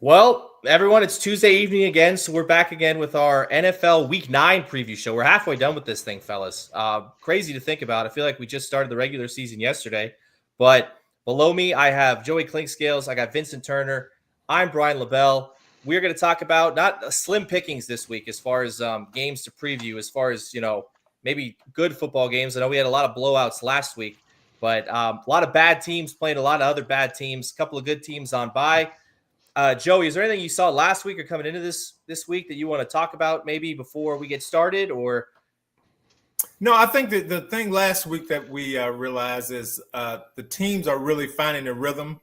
Well, everyone, it's Tuesday evening again, so we're back again with our NFL Week 9 preview show. We're halfway done with this thing, fellas. Crazy to think about. I feel like we just started the regular season yesterday. But below me, I have Joey Clinkscales. I got Vincent Turner. I'm Brian LeBel. We're going to talk about not slim pickings this week as far as games to preview, as far as, maybe good football games. I know we had a lot of blowouts last week, but a lot of bad teams playing a lot of other bad teams, a couple of good teams on bye. Joey, is there anything you saw last week or coming into this week that you want to talk about maybe before we get started? Or No, I think that the thing last week that we realized is the teams are really finding their rhythm.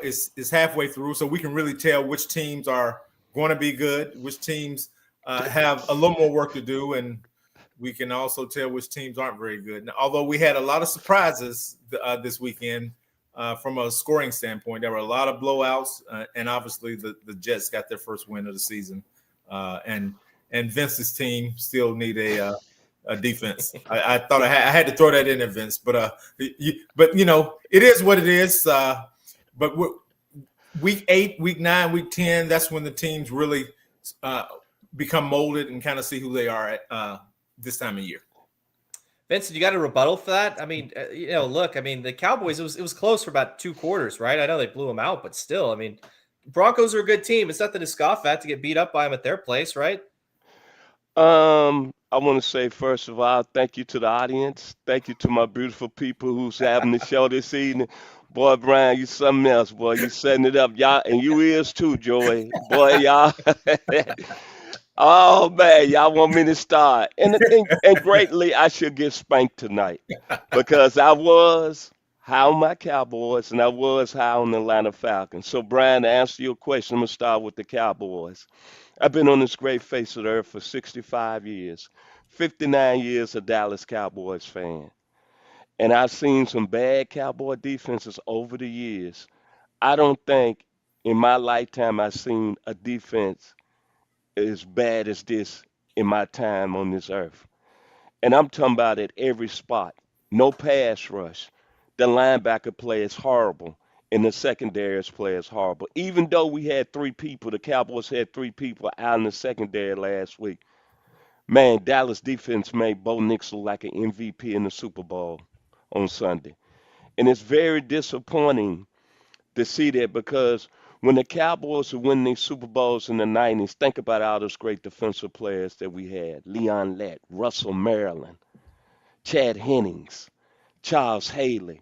Is halfway through, so we can really tell which teams are going to be good, which teams have a little more work to do, and we can also tell which teams aren't very good. Now, although we had a lot of surprises this weekend from a scoring standpoint, there were a lot of blowouts, and obviously the Jets got their first win of the season, and Vince's team still need a defense. I thought I had to throw that in there, Vince, but it is what it is. But week 8, week 9, week 10, that's when the teams really become molded and kind of see who they are at this time of year. Vincent, you got a rebuttal for that? I mean, look, the Cowboys, it was close for about 2 quarters, right? I know they blew them out, but still, Broncos are a good team. It's nothing to scoff at to get beat up by them at their place, right? I want to say, first of all, thank you to the audience. Thank you to my beautiful people who's having the show this evening. Boy, Brian, you something else, boy. You setting it up, y'all, and you is too, Joey. Boy, y'all. Oh man, y'all want me to start? And greatly, I should get spanked tonight because I was high on my Cowboys and I was high on the Atlanta Falcons. So, Brian, to answer your question, I'm gonna start with the Cowboys. I've been on this great face of the earth for 65 years, 59 years a Dallas Cowboys fan. And I've seen some bad Cowboy defenses over the years. I don't think in my lifetime I've seen a defense as bad as this in my time on this earth. And I'm talking about at every spot. No pass rush. The linebacker play is horrible. And the secondary's play is horrible. Even though we had 3 people, the Cowboys had 3 people out in the secondary last week. Man, Dallas defense made Bo Nix look like an MVP in the Super Bowl on Sunday. And it's very disappointing to see that because when the Cowboys were winning these Super Bowls in the 90s, think about all those great defensive players that we had. Leon Lett, Russell Maryland, Chad Hennings, Charles Haley,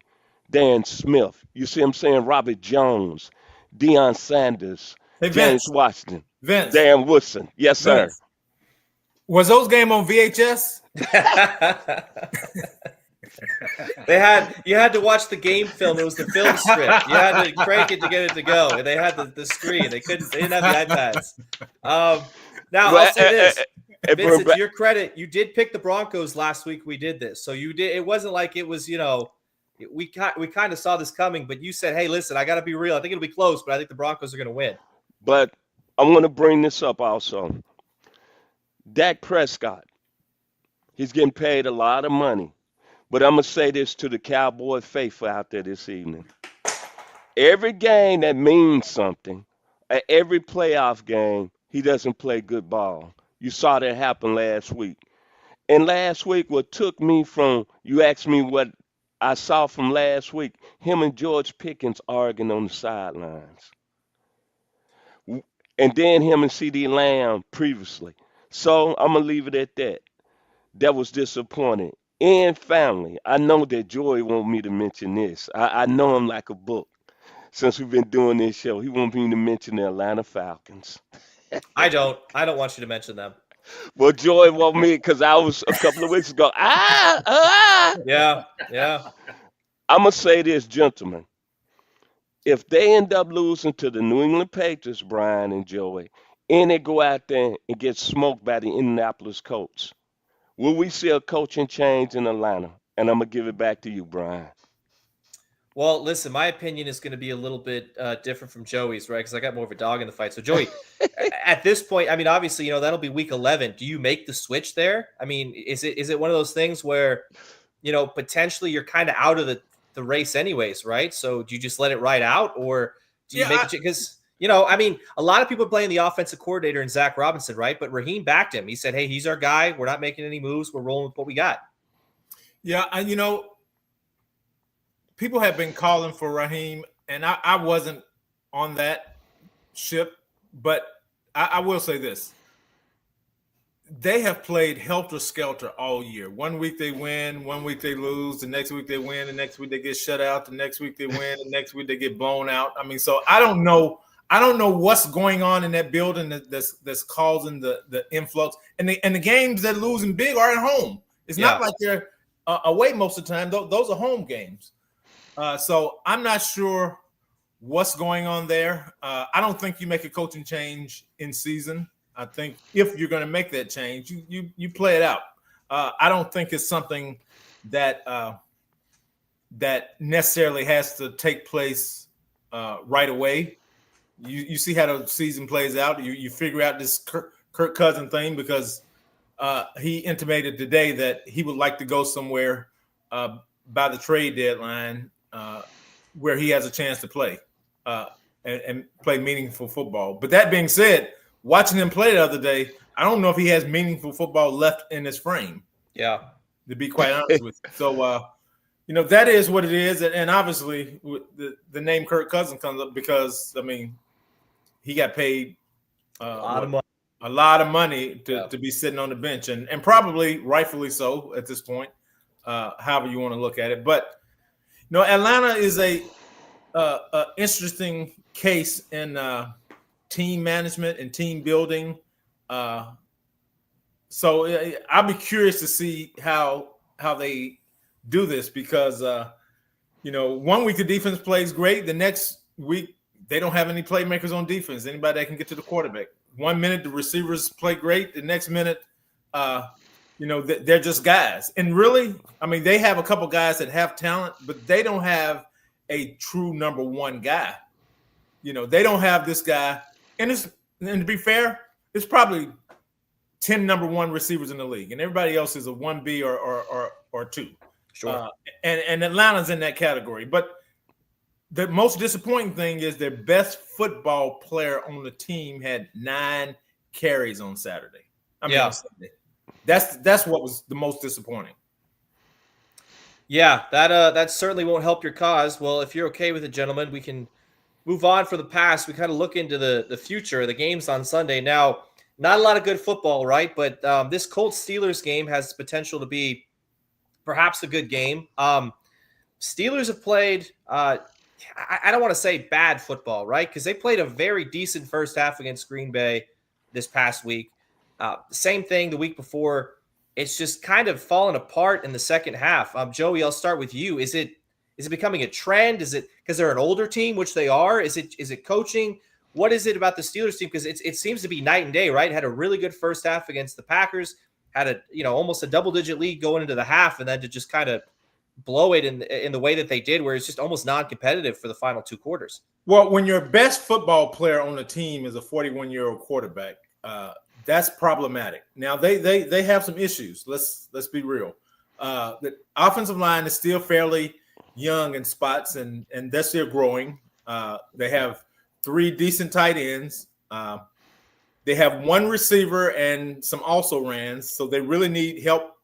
Darren Smith. You see what I'm saying? Robert Jones, Deion Sanders, Hey, James Vince. Washington, Vince. Darren Woodson. Yes, sir. Vince. Was those game on VHS? You had to watch the game film. It was the film strip. You had to crank it to get it to go. And they had the screen. They didn't have the iPads. Now I'll say this. Vincent, to your credit, you did pick the Broncos last week. We did this. So you did. It wasn't like it was, we kind of saw this coming, but you said, hey, listen, I got to be real. I think it'll be close, but I think the Broncos are going to win. But I want to bring this up also. Dak Prescott, he's getting paid a lot of money. But I'm going to say this to the Cowboy faithful out there this evening. Every game that means something, at every playoff game, he doesn't play good ball. You saw that happen last week. And last week, what took me from, you asked me what I saw from last week, him and George Pickens arguing on the sidelines. And then him and C.D. Lamb previously. So I'm going to leave it at that. That was disappointing. And family. I know that Joy want me to mention this. I know him like a book since we've been doing this show. He wants me to mention the Atlanta Falcons. I don't want you to mention them. Well, Joy want me because I was a couple of weeks ago. Yeah. I'm going to say this, gentlemen. If they end up losing to the New England Patriots, Brian and Joey, and they go out there and get smoked by the Indianapolis Colts, will we see a coaching change in Atlanta? And I'm going to give it back to you, Brian. Well, listen, my opinion is going to be a little bit different from Joey's, right? Because I got more of a dog in the fight. So, Joey, at this point, obviously, that'll be week 11. Do you make the switch there? Is it one of those things where, potentially you're kind of out of the race anyways, right? So do you just let it ride out, or do you make it? Because I mean, a lot of people are blaming the offensive coordinator and Zach Robinson, right? But Raheem backed him. He said, hey, he's our guy. We're not making any moves. We're rolling with what we got. Yeah, and people have been calling for Raheem, and I wasn't on that ship, but I will say this. They have played helter-skelter all year. 1 week they win, 1 week they lose, the next week they win, the next week they get shut out, the next week they win, the next week they get blown out. I mean, so I don't know what's going on in that building that's causing the influx. And the games that losing big are at home. It's not like they're away most of the time. Those are home games. So I'm not sure what's going on there. I don't think you make a coaching change in season. I think if you're going to make that change, you play it out. I don't think it's something that necessarily has to take place right away. You see how the season plays out. You figure out this Kirk Cousins thing because he intimated today that he would like to go somewhere by the trade deadline where he has a chance to play and play meaningful football. But that being said, watching him play the other day, I don't know if he has meaningful football left in his frame. Yeah. To be quite honest with you. So, that is what it is. And obviously the name Kirk Cousins comes up because, I mean, he got paid a lot of money to be sitting on the bench and probably rightfully so at this point, however you want to look at it. But, Atlanta is a interesting case in team management and team building. So I'll be curious to see how they do this because, 1 week the defense plays great. The next week, they don't have any playmakers on defense, anybody that can get to the quarterback. 1 minute, the receivers play great. The next minute, they're just guys. And really, I mean, they have a couple guys that have talent, but they don't have a true number one guy. They don't have this guy. And to be fair, it's probably 10 number one receivers in the league, and everybody else is a 1B or 2. Sure. And Atlanta's in that category. But the most disappointing thing is their best football player on the team had 9 carries on Saturday. On Sunday. That's what was the most disappointing. Yeah, that certainly won't help your cause. Well, if you're okay with it, gentlemen, we can move on from the past. We kind of look into the future, the games on Sunday. Now, not a lot of good football, right? But this Colts-Steelers game has potential to be perhaps a good game. Steelers have played, I don't want to say bad football, right? Because they played a very decent first half against Green Bay this past week. Same thing the week before. It's just kind of fallen apart in the second half. Joey, I'll start with you. Is it becoming a trend? Is it because they're an older team, which they are? Is it coaching? What is it about the Steelers team? Because it seems to be night and day, right? Had a really good first half against the Packers, had almost a double-digit lead going into the half, and then to just kind of blow it in the way that they did, where it's just almost non-competitive for the final 2 quarters. Well, when your best football player on the team is a 41-year-old quarterback, that's problematic. Now they have some issues. Let's be real. The offensive line is still fairly young in spots, and they're still growing. They have 3 decent tight ends. They have 1 receiver and some also-rans, so they really need help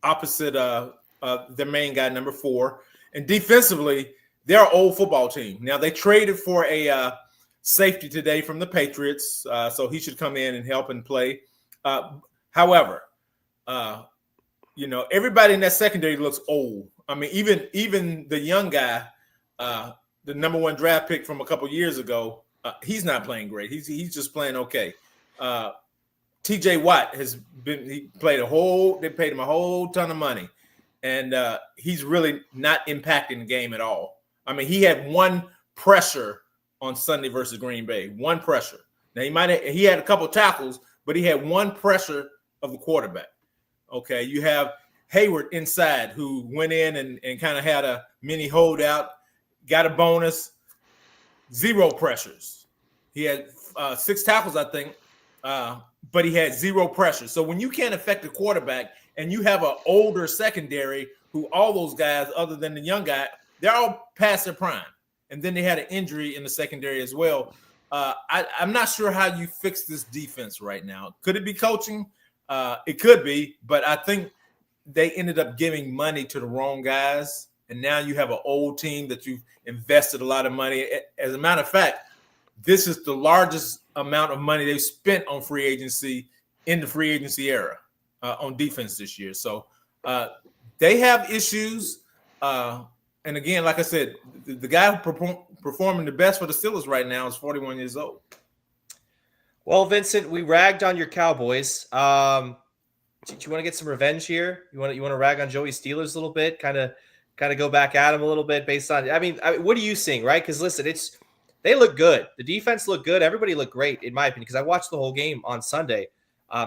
opposite their main guy, number 4. And defensively, they're an old football team. Now, they traded for a safety today from the Patriots, so he should come in and help and play. However, everybody in that secondary looks old. I mean, even the young guy, the number 1 draft pick from a couple years ago, he's not playing great. He's just playing okay. T.J. Watt they paid him a whole ton of money, and he's really not impacting the game at all. I mean, he had 1 pressure on Sunday versus Green Bay, 1 pressure. Now he had a couple tackles, but he had 1 pressure of the quarterback. Okay, you have Hayward inside who went in and kind of had a mini holdout, got a bonus, 0 pressures. He had 6 tackles, I think, but he had 0 pressure. So when you can't affect the quarterback and you have an older secondary who all those guys, other than the young guy, they're all past their prime. and then they had an injury in the secondary as well. I'm not sure how you fix this defense right now. Could it be coaching? It could be, but I think they ended up giving money to the wrong guys, and now you have an old team that you've invested a lot of money. As a matter of fact, this is the largest amount of money they've spent on free agency in the free agency era on defense this year. So they have issues. And again, like I said, the guy who performing the best for the Steelers right now is 41 years old. Well, Vincent, we ragged on your Cowboys. Do you want to get some revenge here? You want to rag on Joey Steelers a little bit, kind of go back at him a little bit based on. I mean, what are you seeing, right? Because listen, they look good. The defense looked good. Everybody looked great, in my opinion, because I watched the whole game on Sunday.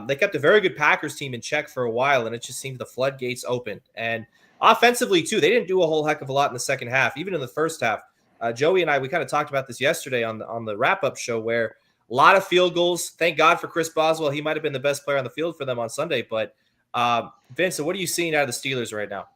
They kept a very good Packers team in check for a while, and it just seemed the floodgates opened. And offensively, too, they didn't do a whole heck of a lot in the second half, even in the first half. Joey and I, we kind of talked about this yesterday on the wrap-up show, where a lot of field goals. Thank God for Chris Boswell. He might have been the best player on the field for them on Sunday. But, Vincent, what are you seeing out of the Steelers right now?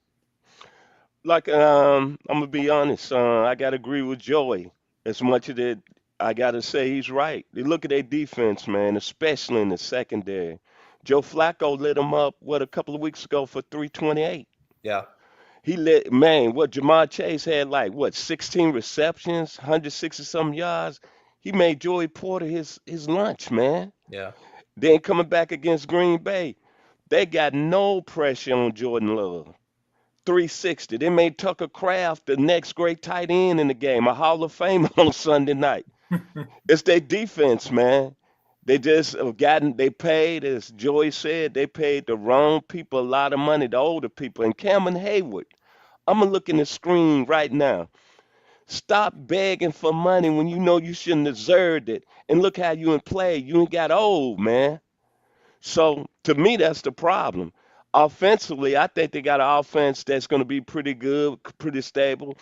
Like, I'm gonna be honest. I gotta agree with Joey. As much as it, I gotta say he's right. They look at their defense, man, especially in the secondary. Joe Flacco lit him up a couple of weeks ago for 328. Yeah. He let man, what Jamar Chase had 16 receptions, 160 some yards. He made Joey Porter his lunch, man. Yeah. Then coming back against Green Bay, they got no pressure on Jordan Love. 360. They made Tucker Kraft the next great tight end in the game, a Hall of Famer on Sunday night. It's their defense, man. They just they paid, as Joey said, they paid the wrong people a lot of money, the older people. And Cameron Hayward, I'm going to look in the screen right now. Stop begging for money when you know you shouldn't deserve it. And look how you in play. You ain't got old, man. So to me, that's the problem. Offensively, I think they got an offense that's going to be pretty good, pretty stable.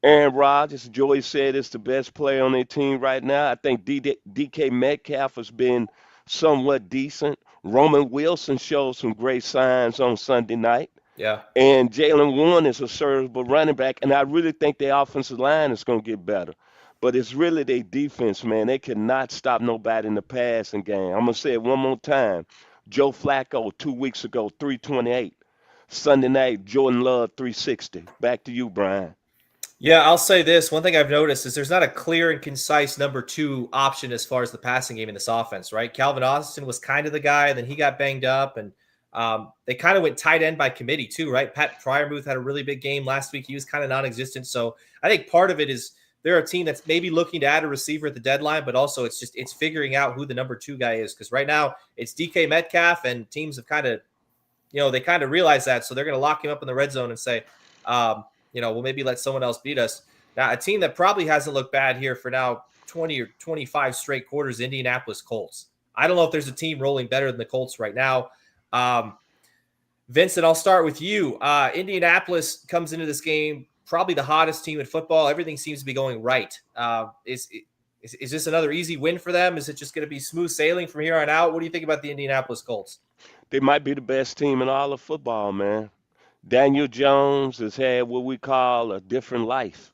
Aaron Rodgers, Joey said, is the best player on their team right now. I think DK Metcalf has been somewhat decent. Roman Wilson showed some great signs on Sunday night. Yeah. And Jalen Warren is a serviceable running back. And I really think their offensive line is going to get better. But it's really their defense, man. They cannot stop nobody in the passing game. I'm going to say it one more time. Joe Flacco, 2 weeks ago, 328. Sunday night, Jordan Love, 360. Back to you, Brian. Yeah, I'll say this. One thing I've noticed is there's not a clear and concise number two option as far as the passing game in this offense, right? Calvin Austin was kind of the guy, and then he got banged up, and they kind of went tight end by committee too, right? Pat Fryermuth had a really big game last week. He was kind of non-existent. So I think part of it is they're a team that's maybe looking to add a receiver at the deadline, but also it's figuring out who the number two guy is. Because right now it's DK Metcalf, and teams have kind of, they kind of realize that. So they're going to lock him up in the red zone and say, we'll maybe let someone else beat us. Now, a team that probably hasn't looked bad here for now 20 or 25 straight quarters, Indianapolis Colts. I don't know if there's a team rolling better than the Colts right now. Vincent, I'll start with you. Indianapolis comes into this game probably the hottest team in football. Everything seems to be going right. Is this another easy win for them? Is it just going to be smooth sailing from here on out? What do you think about the Indianapolis Colts? They might be the best team in all of football, man. Daniel Jones has had what we call a different life.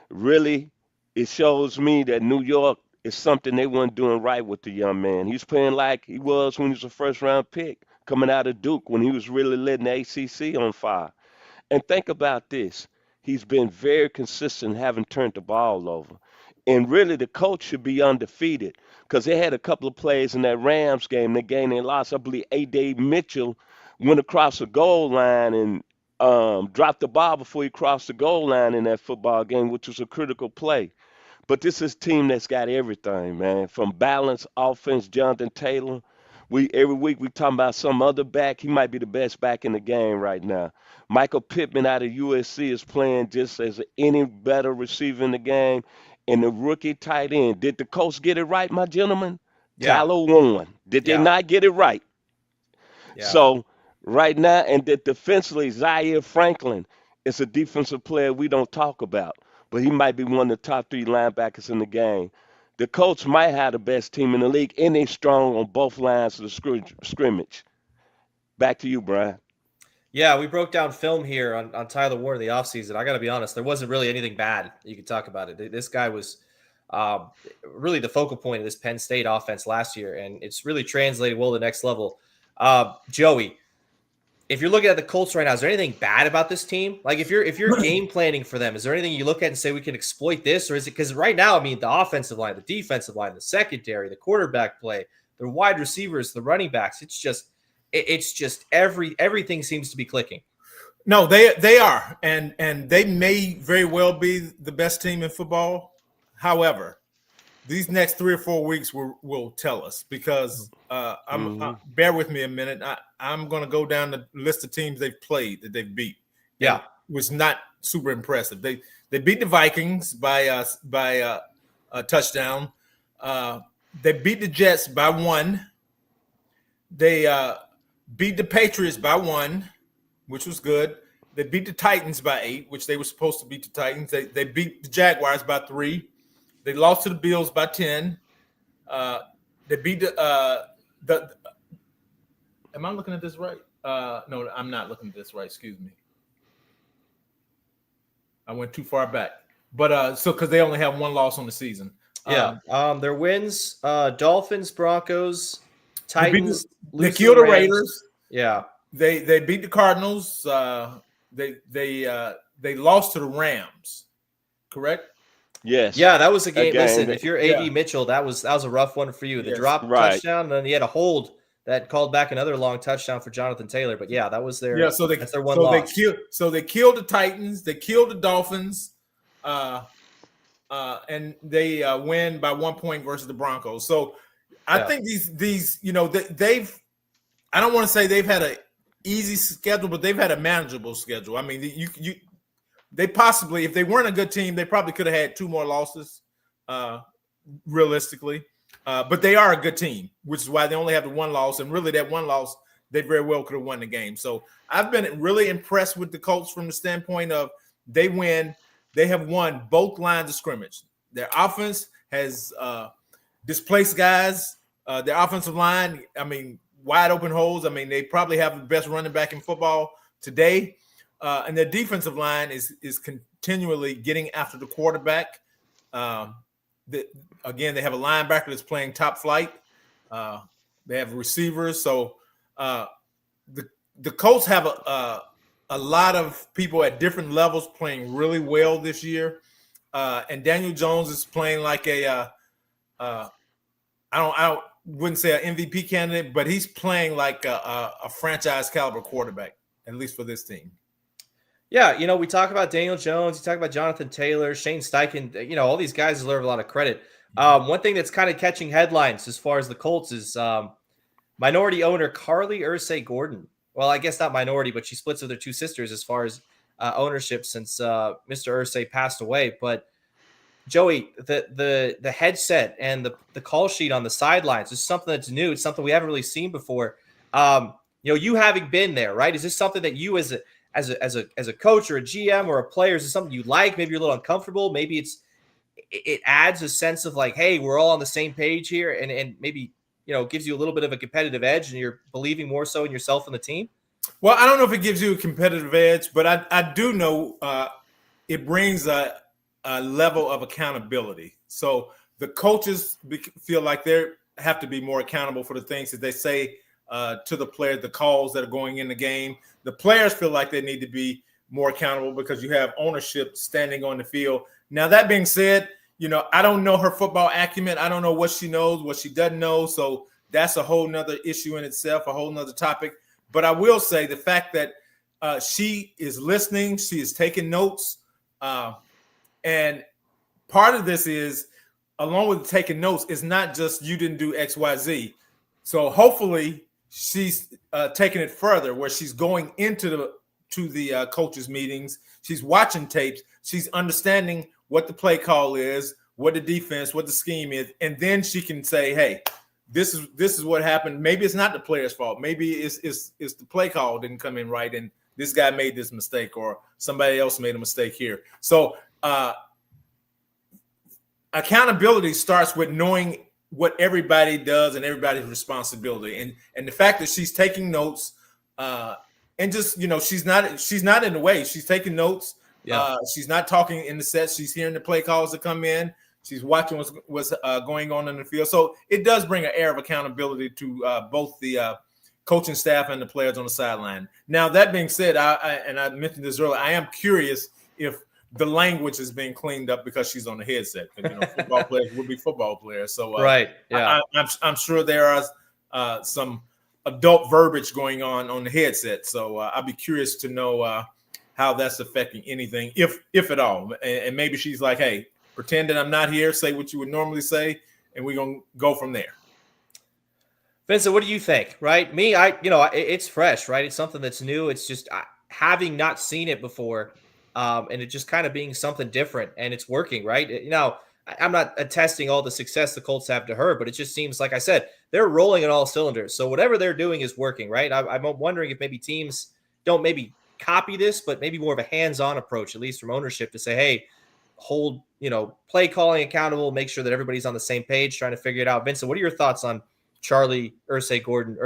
Really, it shows me that New York is something they weren't doing right with the young man. He's playing like he was when he was a first-round pick, coming out of Duke when he was really letting the ACC on fire. And think about this. He's been very consistent, having turned the ball over. And really, the coach should be undefeated because they had a couple of plays in that Rams game. They gained and lost. I believe A.J. Mitchell went across the goal line and dropped the ball before he crossed the goal line in that football game, which was a critical play. But this is a team that's got everything, man, from balanced offense, Jonathan Taylor. Every week we talking about some other back. He might be the best back in the game right now. Michael Pittman out of USC is playing just as any better receiver in the game. And the rookie tight end. Did the Colts get it right, my gentlemen? Yeah. Tyler Warren. Did they not get it right? Yeah. So right now, and that defensively, Zaire Franklin is a defensive player we don't talk about. But he might be one of the top three linebackers in the game. The Colts might have the best team in the league, and they're strong on both lines of the scrimmage. Back to you, Brian. Yeah, we broke down film here on Tyler Warren in the offseason. I got to be honest, there wasn't really anything bad you could talk about it. This guy was um, really the focal point of this Penn State offense last year, and it's really translated well to the next level. Joey, if you're looking at the Colts right now, is there anything bad about this team? Like if you're game planning for them, is there anything you look at and say we can exploit this, or is it because right now, I mean, the offensive line, the defensive line, the secondary, the quarterback play, the wide receivers, the running backs, it's just everything seems to be clicking. No, they are, and they may very well be the best team in football. However, these next 3 or 4 weeks will tell us, because bear with me a minute. I'm going to go down the list of teams they've played that they've beat. Yeah, was not super impressive. They beat the Vikings by a touchdown. They beat the Jets by 1. They beat the Patriots by 1, which was good. They beat the Titans by 8, which they were supposed to beat the Titans. They beat the Jaguars by 3. They lost to the Bills by 10. They beat the am I looking at this right? No, I'm not looking at this right. Excuse me. I went too far back. But so because they only have 1 loss on the season. Yeah. Their wins: Dolphins, Broncos, Titans. They killed the Raiders. Yeah. They beat the Cardinals. They lost to the Rams. Correct? Yes. Yeah, that was a game. Again, Listen, if you're AD Mitchell, that was a rough one for you. The drop touchdown, and then he had a hold that called back another long touchdown for Jonathan Taylor. But yeah, that was their that's their one loss. They killed the Titans, they killed the Dolphins, and they win by 1 point versus the Broncos. So I think these they've, I don't want to say they've had an easy schedule, but they've had a manageable schedule. I mean, they possibly, if they weren't a good team, they probably could have had 2 more losses, realistically. But they are a good team, which is why they only have the 1 loss. And really, that 1 loss, they very well could have won the game. So I've been really impressed with the Colts from the standpoint of they have won both lines of scrimmage. Their offense has displaced guys. Their offensive line, I mean, wide open holes. I mean, they probably have the best running back in football today. And their defensive line is continually getting after the quarterback. Again, they have a linebacker that's playing top flight. They have receivers. So the Colts have a lot of people at different levels playing really well this year. And Daniel Jones is playing like I wouldn't say an MVP candidate, but he's playing like a franchise caliber quarterback, at least for this team. Yeah, we talk about Daniel Jones, you talk about Jonathan Taylor, Shane Steichen, all these guys deserve a lot of credit. One thing that's kind of catching headlines as far as the Colts is minority owner Carly Ursay Gordon. Well, I guess not minority, but she splits with her 2 sisters as far as ownership since Mr. Ursay passed away. But Joey, the headset and the call sheet on the sidelines is something that's new. It's something we haven't really seen before. You having been there, right? Is this something that you as a coach or a GM or a player, is it something you like? Maybe you're a little uncomfortable. Maybe it adds a sense of like, hey, we're all on the same page here, and maybe gives you a little bit of a competitive edge, and you're believing more so in yourself and the team. Well, I don't know if it gives you a competitive edge, but I do know it brings a level of accountability. So the coaches feel like they have to be more accountable for the things that they say to the players, the calls that are going in the game. The players feel like they need to be more accountable because you have ownership standing on the field. Now, that being said, I don't know her football acumen. I don't know what she knows, what she doesn't know. So that's a whole nother issue in itself, a whole nother topic. But I will say the fact that she is listening, she is taking notes. And part of this is, along with taking notes, it's not just you didn't do X, Y, Z. So hopefully she's taking it further, where she's going into the coaches' meetings. She's watching tapes. She's understanding what the play call is, what the defense, what the scheme is, and then she can say, "Hey, this is what happened. Maybe it's not the player's fault. Maybe it's the play call didn't come in right, and this guy made this mistake, or somebody else made a mistake here." So accountability starts with knowing what everybody does and everybody's responsibility. And the fact that she's taking notes and just she's not in the way. She's taking notes. Yeah. She's not talking in the sets. She's hearing the play calls that come in. She's watching what's going on in the field. So it does bring an air of accountability to both the coaching staff and the players on the sideline. Now, that being said, I mentioned this earlier, I am curious if the language is being cleaned up because she's on the headset. Football players will be football players. So right. Yeah. I'm sure there are some adult verbiage going on the headset. So I'll be curious to know how that's affecting anything, if at all. And maybe she's like, hey, pretend that I'm not here, say what you would normally say, and we're going to go from there. Vincent, what do you think? Right? Me, it's fresh, right? It's something that's new. It's just having not seen it before, and it just kind of being something different, and it's working, right? I'm not attesting all the success the Colts have to her, but it just seems, like I said, they're rolling on all cylinders. So whatever they're doing is working, right? I'm wondering if maybe teams don't maybe copy this, but maybe more of a hands-on approach, at least from ownership, to say, hey, hold, play calling accountable, make sure that everybody's on the same page, trying to figure it out. Vincent, what are your thoughts on Carly Ursay-Gordon,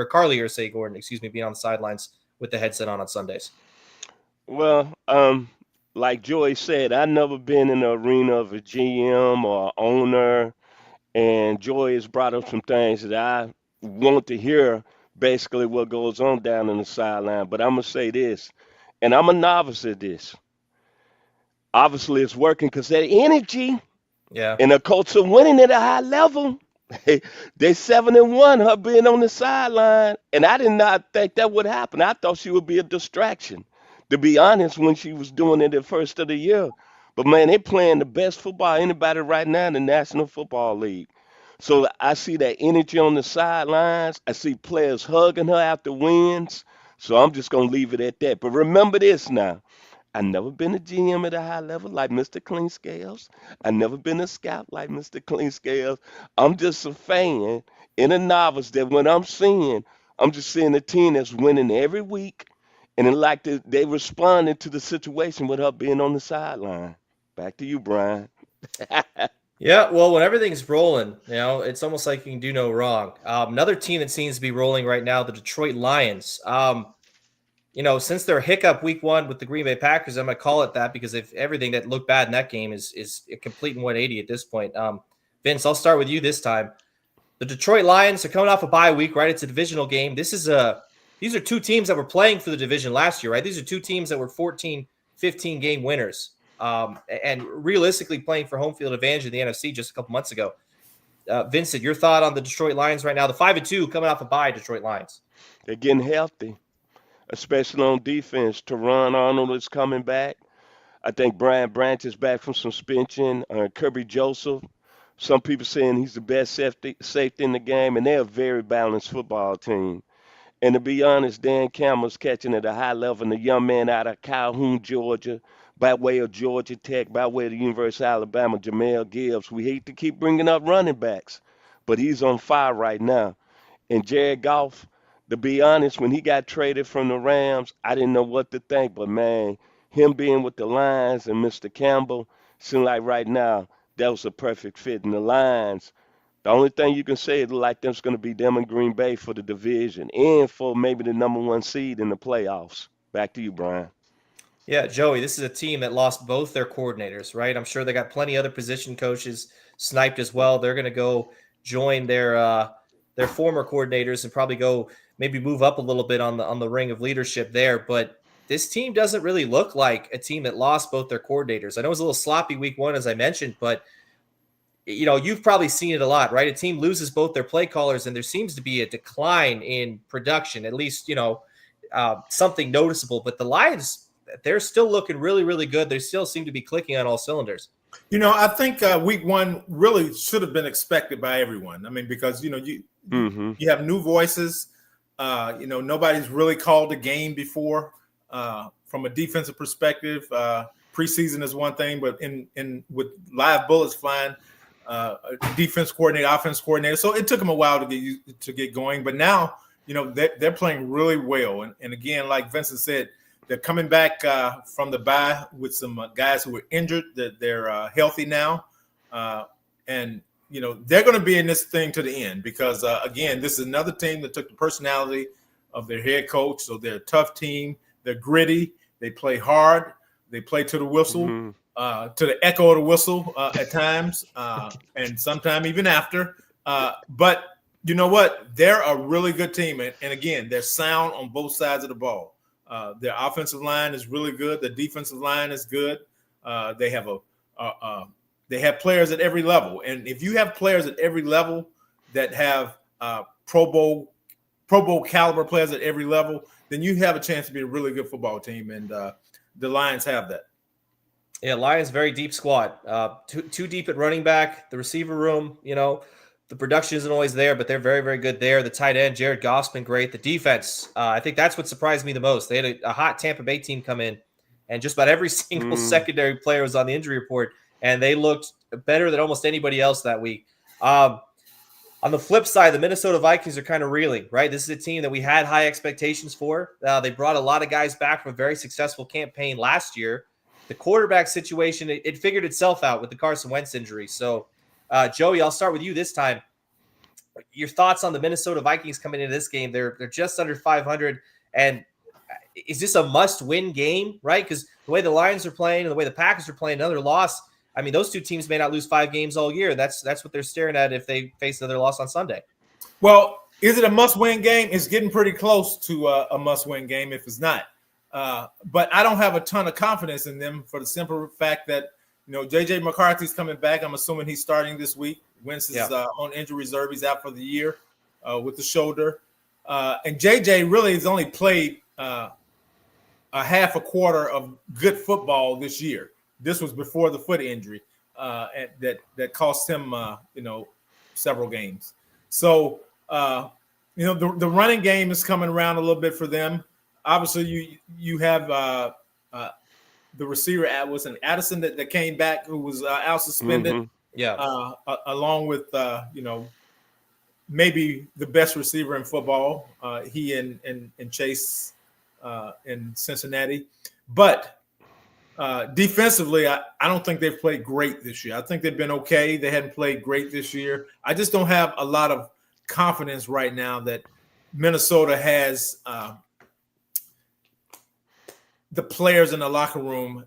being on the sidelines with the headset on Sundays? Well, like Joy said, I've never been in the arena of a GM or owner, and Joy has brought up some things that I want to hear, basically what goes on down in the sideline. But I'm going to say this, and I'm a novice at this. Obviously, it's working because that energy and the Colts are winning at a high level. They 7-1, her being on the sideline, and I did not think that would happen. I thought she would be a distraction, to be honest, when she was doing it at first of the year. But man, they're playing the best football anybody right now in the National Football League. So I see that energy on the sidelines. I see players hugging her after wins. So I'm just gonna leave it at that. But remember this now. I've never been a GM at a high level like Mr. Clinkscales. I've never been a scout like Mr. Clinkscales. I'm just a fan and a novice that when I'm just seeing a team that's winning every week, and they responded to the situation with her being on the sideline. Back to you, Brian. Yeah, well, when everything's rolling, it's almost like you can do no wrong. Another team that seems to be rolling right now, the Detroit Lions. Since their hiccup week 1 with the Green Bay Packers, I'm going to call it that because if everything that looked bad in that game is a complete 180 at this point. Vince, I'll start with you this time. The Detroit Lions are coming off a bye week, right? It's a divisional game. These are two teams that were playing for the division last year, right? These are two teams that were 14, 15 game winners, and realistically playing for home field advantage in the NFC just a couple months ago. Vincent, your thought on the Detroit Lions right now, the 5-2 coming off a bye Detroit Lions. They're getting healthy, especially on defense. Teron Arnold is coming back. I think Brian Branch is back from suspension. Kirby Joseph. Some people saying he's the best safety in the game, and they're a very balanced football team. And to be honest, Dan Campbell's catching at a high level. And the young man out of Calhoun, Georgia, by way of Georgia Tech, by way of the University of Alabama, Jamel Gibbs. We hate to keep bringing up running backs, but he's on fire right now. And Jared Goff, to be honest, when he got traded from the Rams, I didn't know what to think. But, man, him being with the Lions and Mr. Campbell, seemed like right now that was a perfect fit. And the Lions, the only thing you can say is like there's going to be them in Green Bay for the division and for maybe the number 1 seed in the playoffs. Back to you, Brian. Yeah, Joey, this is a team that lost both their coordinators, right? I'm sure they got plenty of other position coaches sniped as well. They're going to go join their former coordinators and probably go maybe move up a little bit on the ring of leadership there. But this team doesn't really look like a team that lost both their coordinators. I know it was a little sloppy week 1, as I mentioned, but you've probably seen it a lot, right? A team loses both their play callers, and there seems to be a decline in production, at least, something noticeable. But the Lions, they're still looking really, really good. They still seem to be clicking on all cylinders. I think week 1 really should have been expected by everyone. I mean, because, you have new voices. Nobody's really called a game before from a defensive perspective. Preseason is one thing, but in with live bullets flying, defense coordinator, offense coordinator. So it took them a while to get going. But now, they're playing really well. And again, like Vincent said, they're coming back from the bye with some guys who were injured. They're healthy now. And, they're going to be in this thing to the end because, again, this is another team that took the personality of their head coach. So they're a tough team. They're gritty. They play hard. They play to the whistle, Mm-hmm. to the echo of the whistle at times, and sometimes even after. But you know what? They're a really good team. And again, they're sound on both sides of the ball. Their offensive line is really good. The defensive line is good. They have they have players at every level. And if you have players at every level that have Pro Bowl caliber players at every level, then you have a chance to be a really good football team. And the Lions have that. Yeah, Lions very deep squad. Too deep at running back. The receiver room, the production isn't always there, but they're very, very good there. The tight end, Jared Goff's been great. The defense, I think that's what surprised me the most. They had a hot Tampa Bay team come in, and just about every single secondary player was on the injury report, and they looked better than almost anybody else that week. On the flip side, the Minnesota Vikings are kind of reeling, right? This is a team that we had high expectations for. They brought a lot of guys back from a very successful campaign last year. The quarterback situation, it figured itself out with the Carson Wentz injury. So, Joey, I'll start with you this time. Your thoughts on the Minnesota Vikings coming into this game? They're just under 500, and is this a must-win game, right? Because the way the Lions are playing and the way the Packers are playing, another loss, I mean, those two teams may not lose 5 games all year. That's what they're staring at if they face another loss on Sunday. Well, is it a must-win game? It's getting pretty close to a must-win game if it's not. But I don't have a ton of confidence in them for the simple fact that, J.J. McCarthy's coming back. I'm assuming he's starting this week. Wentz is on injury reserve. He's out for the year with the shoulder. And J.J. really has only played a half a quarter of good football this year. This was before the foot injury that cost him, several games. So, the running game is coming around a little bit for them. Obviously, you have the receiver was an Addison that came back who was out suspended. Mm-hmm. Yeah, along with maybe the best receiver in football, he and Chase in Cincinnati. But defensively, I don't think they've played great this year. I think they've been okay. They hadn't played great this year. I just don't have a lot of confidence right now that Minnesota has the players in the locker room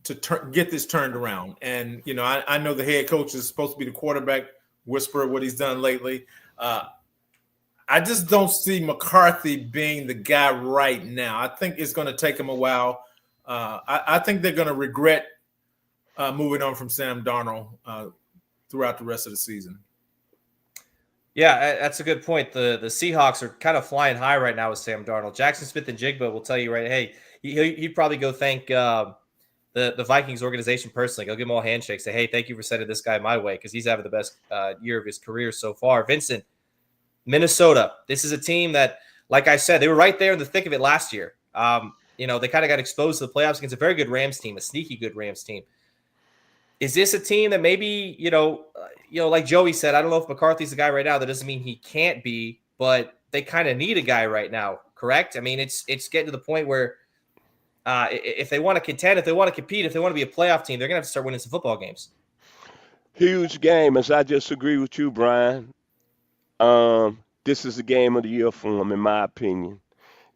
to get this turned around. And, I know the head coach is supposed to be the quarterback whisperer, what he's done lately. I just don't see McCarthy being the guy right now. I think it's going to take him a while. I think they're going to regret moving on from Sam Darnold throughout the rest of the season. Yeah, that's a good point. The Seahawks are kind of flying high right now with Sam Darnold. Jackson Smith and Jigba will tell you, right, hey, he'd probably go thank the Vikings organization personally. He'll give them all handshakes, say, hey, thank you for sending this guy my way because he's having the best year of his career so far. Vincent, Minnesota, this is a team that, like I said, they were right there in the thick of it last year. They kind of got exposed to the playoffs against a very good Rams team, a sneaky good Rams team. Is this a team that maybe, like Joey said, I don't know if McCarthy's the guy right now. That doesn't mean he can't be, but they kind of need a guy right now, correct? I mean, it's getting to the point where if they want to contend, if they want to compete, if they want to be a playoff team, they're going to have to start winning some football games. Huge game, as I just agree with you, Brian. This is the game of the year for them, in my opinion.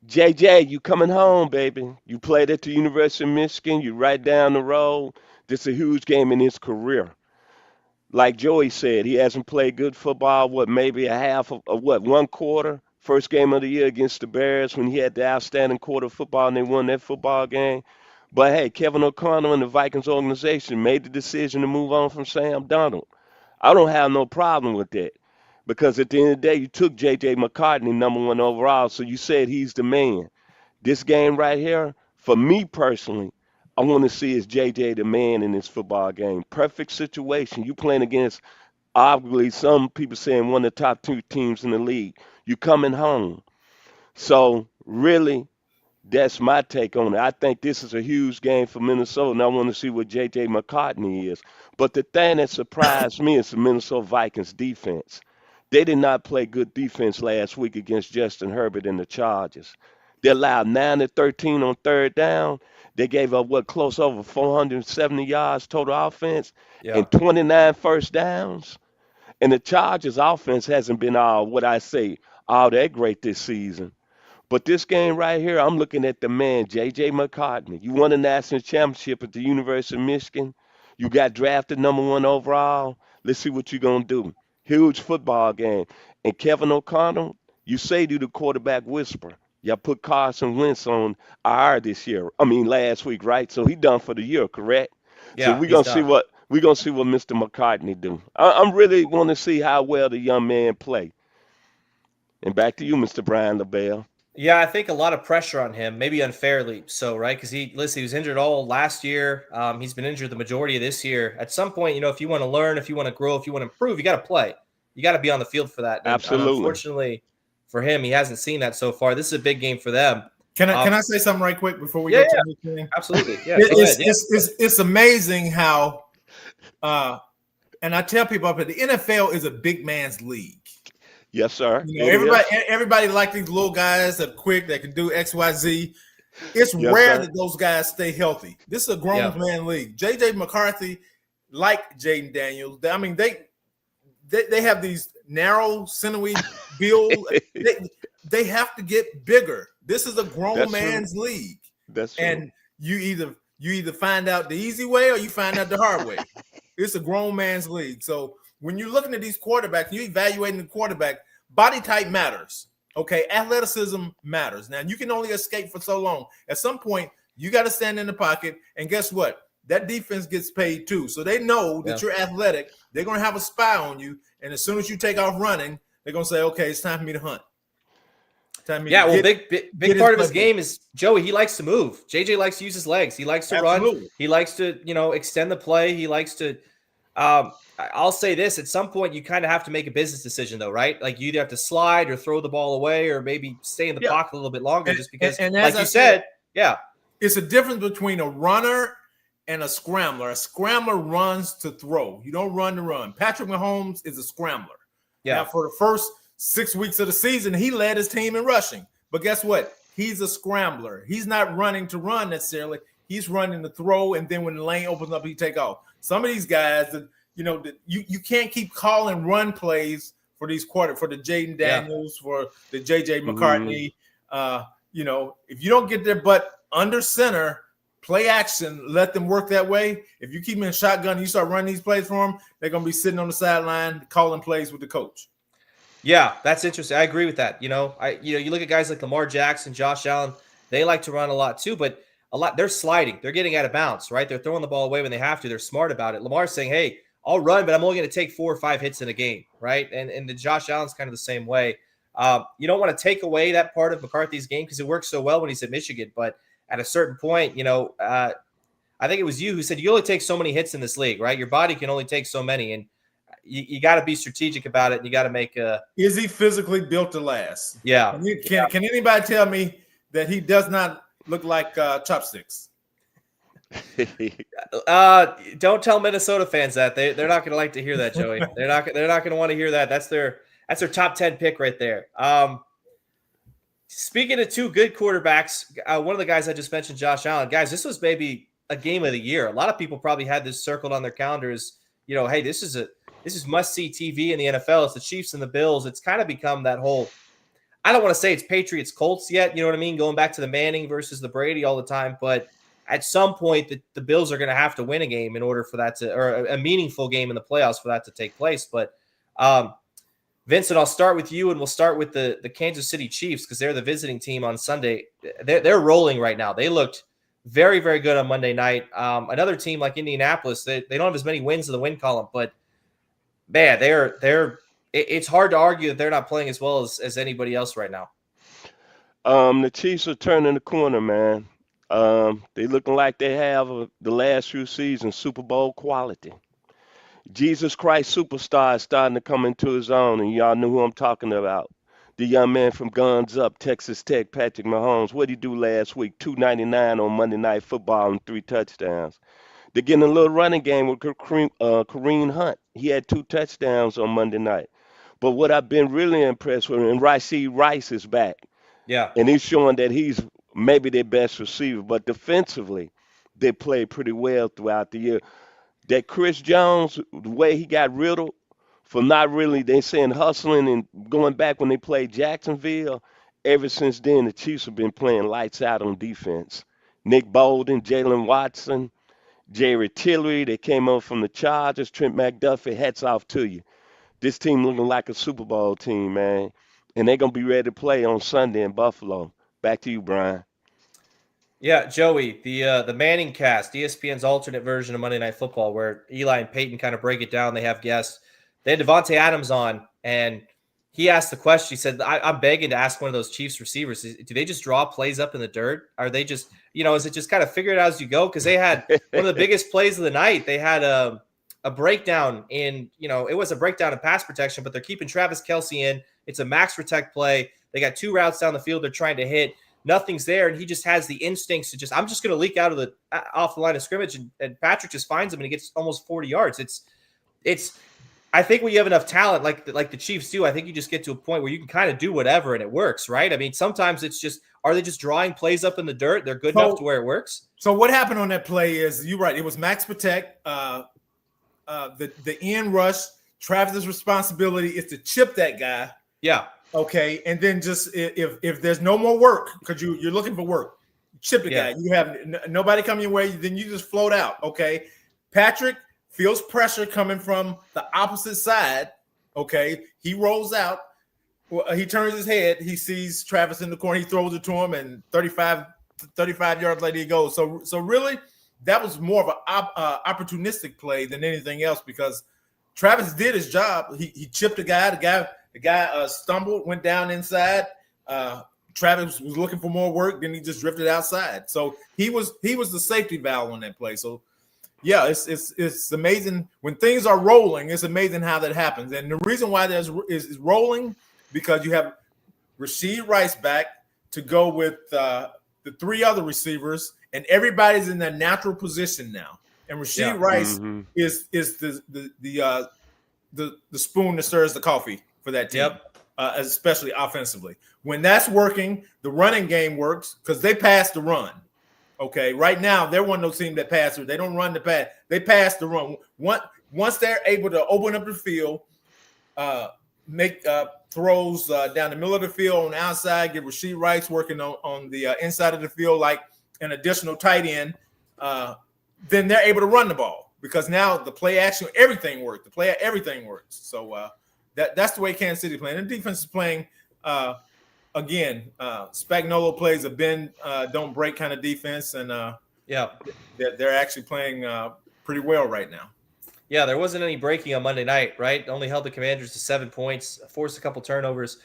JJ, you coming home, baby. You played at the University of Michigan. You right down the road. This is a huge game in his career. Like Joey said, he hasn't played good football, maybe a half of, one quarter? First game of the year against the Bears when he had the outstanding quarter of football and they won that football game. But, hey, Kevin O'Connell and the Vikings organization made the decision to move on from Sam Darnold. I don't have no problem with that because at the end of the day, you took J.J. McCartney #1 overall, so you said he's the man. This game right here, for me personally, I want to see is J.J. the man in this football game. Perfect situation. You playing against, arguably, some people saying one of the top 2 teams in the league. You coming home. So, really, that's my take on it. I think this is a huge game for Minnesota, and I want to see what J.J. McCartney is. But the thing that surprised me is the Minnesota Vikings defense. They did not play good defense last week against Justin Herbert and the Chargers. They allowed 9 to 13 on third down. They gave up, close over 470 yards total offense and 29 first downs. And the Chargers offense hasn't been all that great this season. But this game right here, I'm looking at the man, J.J. McCartney. You won a national championship at the University of Michigan. You got drafted #1 overall. Let's see what you're going to do. Huge football game. And Kevin O'Connell, you say you the quarterback whisperer. Y'all put Carson Wentz on IR this year. I mean, last week, right? So he done for the year, correct? So Yeah, he's done. we're gonna see what Mr. McCartney do. I'm really want to see how well the young man play. And back to you, Mr. Brian LeBel. Yeah, I think a lot of pressure on him, maybe unfairly so, right? Because he was injured all last year. He's been injured the majority of this year. At some point, if you want to learn, if you want to grow, if you want to improve, you got to play. You got to be on the field for that. And Absolutely. unfortunately for him, he hasn't seen that so far. This is a big game for them. Can I say something right quick before we Yeah, go to the game? absolutely. Yeah, It's amazing how, and I tell people up here, the NFL is a big man's league. Yes, sir. Everybody like these little guys that are quick, that can do X, Y, Z. It's Yes, rare sir. that those guys stay healthy. This is a grown man league. J.J. McCarthy, like Jaden Daniels, I mean, they have these narrow, sinewy build. They have to get bigger. This is a grown man's league. That's true. And you either find out the easy way or you find out the hard way. It's a grown man's league. So when you're looking at these quarterbacks, you're evaluating the quarterback, body type matters. Okay, athleticism matters. Now, you can only escape for so long. At some point, you got to stand in the pocket, and guess what? That defense gets paid too. So they know that you're athletic. They're going to have a spy on you, and as soon as you take off running, they're going to say, okay, it's time for me to hunt. Big part of his game is Joey. He likes to move. JJ likes to use his legs. He likes to run. He likes to, extend the play. He likes to. I'll say this: at some point, you kind of have to make a business decision, though, right? Like you either have to slide or throw the ball away, or maybe stay in the pocket a little bit longer, just because, and like you said, it's a difference between a runner and a scrambler. A scrambler runs to throw. You don't run to run. Patrick Mahomes is a scrambler. Yeah. Now, for the first 6 weeks of the season, he led his team in rushing. But guess what? He's a scrambler. He's not running to run necessarily. He's running to throw, and then when the lane opens up, he take off. Some of these guys, you can't keep calling run plays for these for the Jaden Daniels, for the J.J. McCartney. If you don't get their butt under center, play action, let them work that way. If you keep them in shotgun and you start running these plays for them, they're going to be sitting on the sideline calling plays with the coach. Yeah, that's interesting. I agree with that. You look at guys like Lamar Jackson, Josh Allen, they like to run a lot too, but they're sliding. They're getting out of bounds, right? They're throwing the ball away when they have to. They're smart about it. Lamar's saying, hey, I'll run, but I'm only going to take 4 or 5 hits in a game, right? And the Josh Allen's kind of the same way. You don't want to take away that part of McCarthy's game because it works so well when he's at Michigan, but at a certain point, I think it was you who said you only take so many hits in this league, right? Your body can only take so many, and you got to be strategic about it. And you got to make a. Is he physically built to last? Yeah. Can anybody tell me that he does not look like chopsticks? Don't tell Minnesota fans that they're not going to like to hear that, Joey. They're not going to want to hear that. That's their top 10 pick right there. Speaking of 2 good quarterbacks, one of the guys I just mentioned, Josh Allen. Guys, this was maybe a game of the year. A lot of people probably had this circled on their calendars. Hey, this is must-see TV in the NFL. It's the Chiefs and the Bills. It's kind of become that whole – I don't want to say it's Patriots-Colts yet, you know what I mean, going back to the Manning versus the Brady all the time. But at some point, the Bills are going to have to win a game in order for that to – or a meaningful game in the playoffs for that to take place. But Vincent, I'll start with you, and we'll start with the Kansas City Chiefs because they're the visiting team on Sunday. They're rolling right now. They looked very, very good on Monday night. Another team like Indianapolis, they don't have as many wins in the win column, but man, it's hard to argue that they're not playing as well as anybody else right now. The Chiefs are turning the corner, man. They looking like they have the last few seasons Super Bowl quality. Jesus Christ superstar is starting to come into his own, and y'all know who I'm talking about. The young man from Guns Up, Texas Tech, Patrick Mahomes. What did he do last week? 299 on Monday Night Football and 3 touchdowns. They're getting a little running game with Kareem Hunt. He had 2 touchdowns on Monday night. But what I've been really impressed with, and Rashee Rice is back. Yeah. And he's showing that he's maybe their best receiver. But defensively, they played pretty well throughout the year. That Chris Jones, the way he got riddled for not really, they saying hustling and going back when they played Jacksonville, ever since then, the Chiefs have been playing lights out on defense. Nick Bolden, Jalen Watson, Jerry Tillery, they came over from the Chargers, Trent McDuffie, hats off to you. This team looking like a Super Bowl team, man. And they're going to be ready to play on Sunday in Buffalo. Back to you, Brian. Yeah, Joey, the Manning cast, ESPN's alternate version of Monday Night Football, where Eli and Peyton kind of break it down. They have guests. They had Devontae Adams on, and he asked the question. He said, I'm begging to ask one of those Chiefs receivers, do they just draw plays up in the dirt? Are they just, is it just kind of figure it out as you go? Because they had one of the biggest plays of the night. They had a breakdown in, it was a breakdown in pass protection, but they're keeping Travis Kelce in. It's a max protect play. They got 2 routes down the field they're trying to hit. Nothing's there, and he just has the instincts to I'm just going to leak out of off the line of scrimmage, and Patrick just finds him, and he gets almost 40 yards. It's. I think when you have enough talent, like the Chiefs do, I think you just get to a point where you can kind of do whatever, and it works, right? I mean, sometimes it's just, are they just drawing plays up in the dirt? They're good enough to where it works. So what happened on that play is, you're right, it was max protect. The end rush. Travis's responsibility is to chip that guy. Yeah. Okay, and then just if there's no more work, because you're looking for work, chip the guy. You have nobody coming your way, then you just float out. Okay, Patrick feels pressure coming from the opposite side. Okay, he rolls out. Well, he turns his head. He sees Travis in the corner. He throws it to him, and 35 yards later he goes. So really, that was more of an opportunistic play than anything else, because Travis did his job. He chipped the guy. The guy stumbled, went down inside. Travis was looking for more work. Then he just drifted outside. So he was the safety valve on that play. So yeah, it's amazing when things are rolling. It's amazing how that happens. And the reason why is rolling, because you have Rashid Rice back to go with the 3 other receivers, and everybody's in their natural position now. And Rashid Rice is the spoon that stirs the coffee for that team, especially offensively. When that's working, the running game works because they pass the run. Okay, right now they're one of those teams that pass. They don't run the pass. They pass the run. Once they're able to open up the field, make throws down the middle of the field on the outside, get Rashid Rice working on the inside of the field like an additional tight end, then they're able to run the ball, because now the play action, everything works. Everything works. So that's the way Kansas City is playing. And the defense is playing, again, Spagnuolo plays a bend, don't break kind of defense. And they're actually playing pretty well right now. Yeah, there wasn't any breaking on Monday night, right? Only held the Commanders to 7 points, forced a couple turnovers.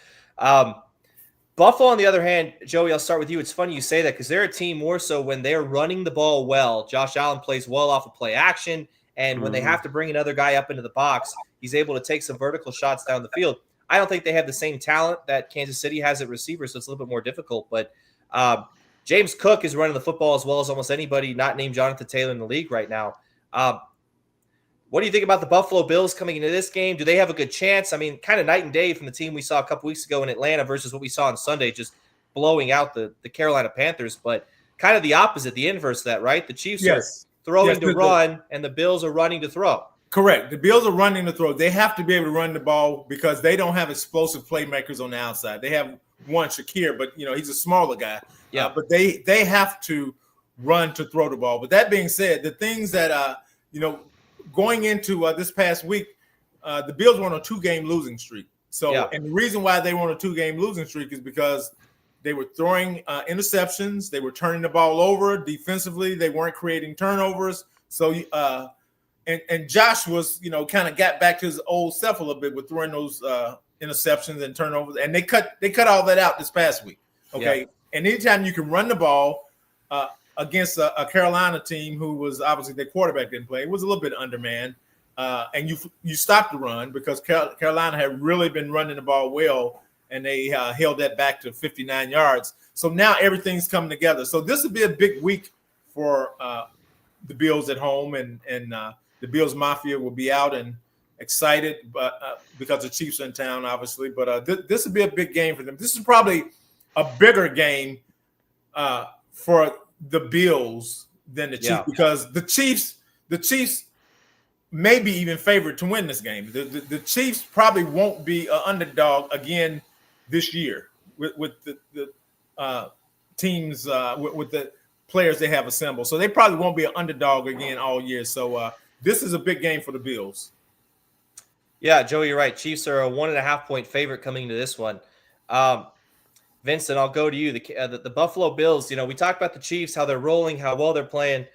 Buffalo, on the other hand, Joey, I'll start with you. It's funny you say that, because they're a team more so when they're running the ball well. Josh Allen plays well off of play action, and when they have to bring another guy up into the box, he's able to take some vertical shots down the field. I don't think they have the same talent that Kansas City has at receiver, so it's a little bit more difficult. But James Cook is running the football as well as almost anybody not named Jonathan Taylor in the league right now. What do you think about the Buffalo Bills coming into this game? Do they have a good chance? I mean, kind of night and day from the team we saw a couple weeks ago in Atlanta versus what we saw on Sunday, just blowing out the Carolina Panthers. But kind of the opposite, the inverse of that, right? The Chiefs are throwing to run, and the Bills are running to throw. Correct. The Bills are running to throw. They have to be able to run the ball because they don't have explosive playmakers on the outside. They have one, Shakir, but he's a smaller guy. Yeah. But they have to run to throw the ball. But that being said, the things that going into this past week, the Bills were on a 2-game losing streak. So, and the reason why they were on a 2-game losing streak is because they were throwing interceptions. They were turning the ball over defensively. They weren't creating turnovers. So, and Josh was, kind of got back to his old self a little bit with throwing those interceptions and turnovers. And they cut all that out this past week. Okay. Yeah. And anytime you can run the ball against a Carolina team who was obviously their quarterback didn't play, it was a little bit undermanned. And you stopped the run because Carolina had really been running the ball well, and they held that back to 59 yards. So now everything's coming together. So this would be a big week for the Bills at home, and the Bills Mafia will be out and excited, but because the Chiefs are in town, obviously. But this would be a big game for them. This is probably a bigger game for the Bills than the Chiefs, because the Chiefs may be even favored to win this game. The Chiefs probably won't be an underdog again this year. with the teams with the players they have assembled. So they probably won't be an underdog again all year. So this is a big game for the Bills. Yeah, Joey, you're right. Chiefs are a 1.5-point favorite coming into this one. Vincent, I'll go to you. The Buffalo Bills, we talked about the Chiefs, how they're rolling, how well they're playing.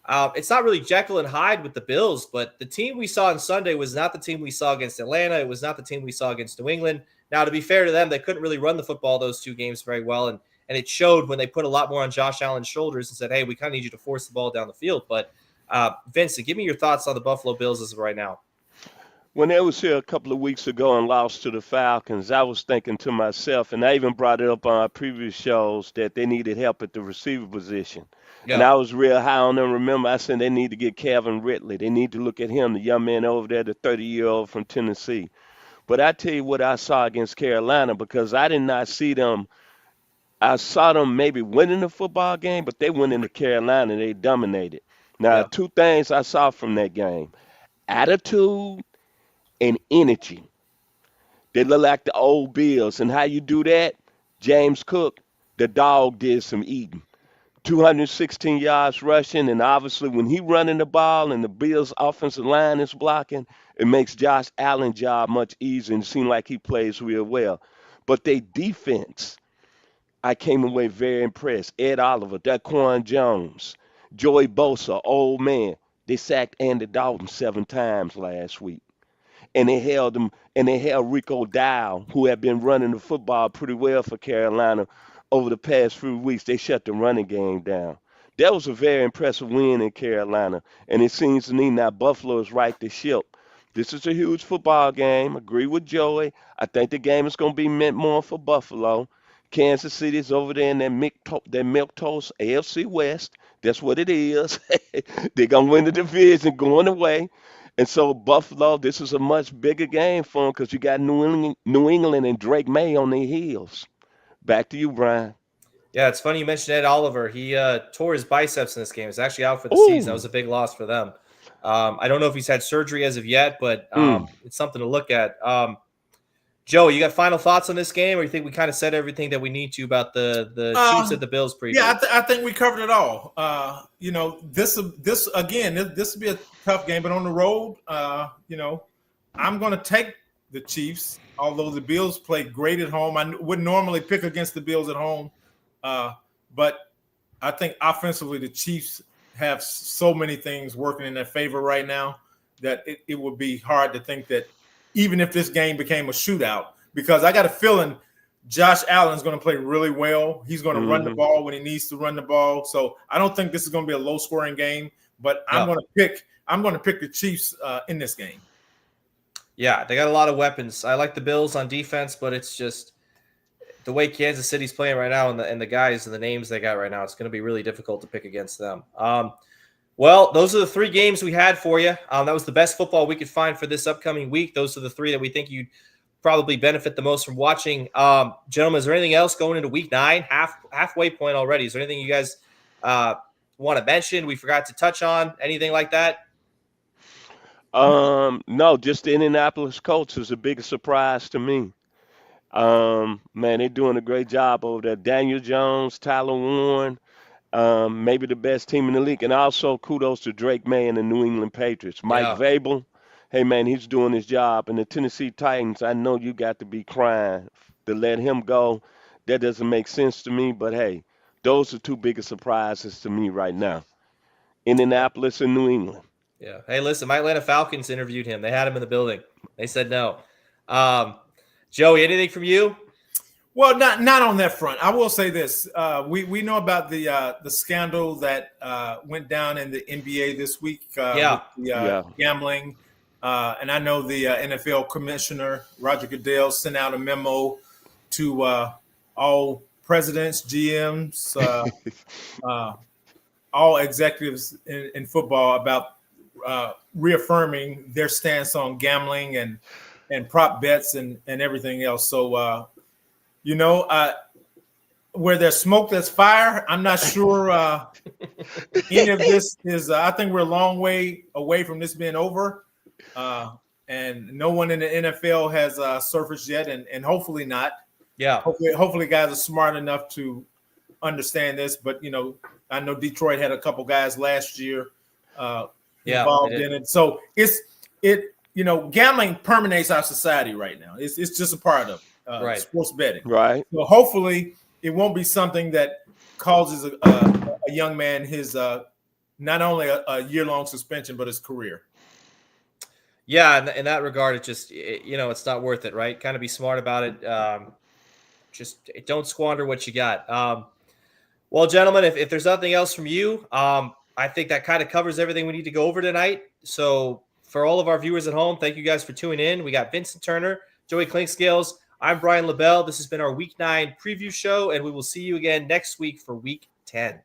It's not really Jekyll and Hyde with the Bills, but the team we saw on Sunday was not the team we saw against Atlanta. It was not the team we saw against New England. Now, to be fair to them, they couldn't really run the football those two games very well, and it showed when they put a lot more on Josh Allen's shoulders and said, hey, we kind of need you to force the ball down the field. But Vincent, give me your thoughts on the Buffalo Bills as of right now. When they was here a couple of weeks ago and lost to the Falcons, I was thinking to myself, and I even brought it up on our previous shows, that they needed help at the receiver position. Yeah. And I was real high on them. Remember, I said they need to get Calvin Ridley. They need to look at him, the young man over there, the 30-year-old from Tennessee. But I tell you what I saw against Carolina, because I did not see them. I saw them maybe winning the football game, but they went into Carolina and they dominated. Now, two things I saw from that game: attitude and energy. They look like the old Bills. And how you do that? James Cook, the dog, did some eating. 216 yards rushing, and obviously when he running the ball and the Bills' offensive line is blocking, it makes Josh Allen's job much easier and it seems like he plays real well. But they defense, I came away very impressed. Ed Oliver, Daquan Jones, Joey Bosa, old man. They sacked Andy Dalton 7 times last week. And they held him, and they held Rico Dow, who had been running the football pretty well for Carolina over the past few weeks. They shut the running game down. That was a very impressive win in Carolina, and it seems to me now Buffalo is right to ship. This is a huge football game. Agree with Joey. I think the game is going to be meant more for Buffalo. Kansas City is over there in that milquetoast AFC West. That's what it is. They're going to win the division going away. And so Buffalo, this is a much bigger game for them because you got New England and Drake May on their heels. Back to you, Brian. Yeah, it's funny you mentioned Ed Oliver. He tore his biceps in this game. He's actually out for the season. That was a big loss for them. I don't know if he's had surgery as of yet, but it's something to look at. Joe, you got final thoughts on this game, or you think we kind of said everything that we need to about the Chiefs at the Bills preview? Yeah, I think we covered it all. This will be a tough game, but on the road, I'm going to take the Chiefs. Although the Bills play great at home, I wouldn't normally pick against the Bills at home, but I think offensively the Chiefs have so many things working in their favor right now that it would be hard to think that even if this game became a shootout, because I got a feeling Josh Allen's going to play really well. He's going to run the ball when he needs to run the ball. So I don't think this is going to be a low-scoring game, but I'm going to pick the Chiefs in this game. Yeah, they got a lot of weapons. I like the Bills on defense, but it's just the way Kansas City's playing right now and the guys and the names they got right now, it's going to be really difficult to pick against them. Well, those are the 3 games we had for you. That was the best football we could find for this upcoming week. Those are the 3 that we think you'd probably benefit the most from watching. Gentlemen, is there anything else going into week 9? Halfway point already. Is there anything you guys want to mention? We forgot to touch on anything like that? No, just the Indianapolis Colts is a big surprise to me. Man, they're doing a great job over there. Daniel Jones, Tyler Warren. Maybe the best team in the league. And also kudos to Drake May and the New England Patriots. Mike Vrabel, hey, man, he's doing his job. And the Tennessee Titans, I know you got to be crying to let him go. That doesn't make sense to me. But, hey, those are 2 biggest surprises to me right now. Indianapolis and New England. Yeah. Hey, listen, my Atlanta Falcons interviewed him. They had him in the building. They said no. Joey, anything from you? Well, not on that front. I will say this: we know about the scandal that went down in the NBA this week. Gambling, and I know the NFL commissioner Roger Goodell sent out a memo to all presidents, GMs, all executives in football about reaffirming their stance on gambling and prop bets and everything else. So. Where there's smoke, there's fire. I'm not sure any of this is. I think we're a long way away from this being over, and no one in the NFL has surfaced yet, and hopefully not. Yeah. Hopefully guys are smart enough to understand this. But I know Detroit had a couple guys last year involved in it. So gambling permeates our society right now. It's just a part of it. Sports betting. Right. So hopefully it won't be something that causes a young man his not only a year-long suspension, but his career. Yeah, in that regard, it's not worth it, right? Kind of be smart about it. Just don't squander what you got. Well, gentlemen, if there's nothing else from you, I think that kind of covers everything we need to go over tonight. So for all of our viewers at home, thank you guys for tuning in. We got Vincent Turner, Joey Clinkscales. I'm Brian LeBel. This has been our Week 9 preview show, and we will see you again next week for Week 10.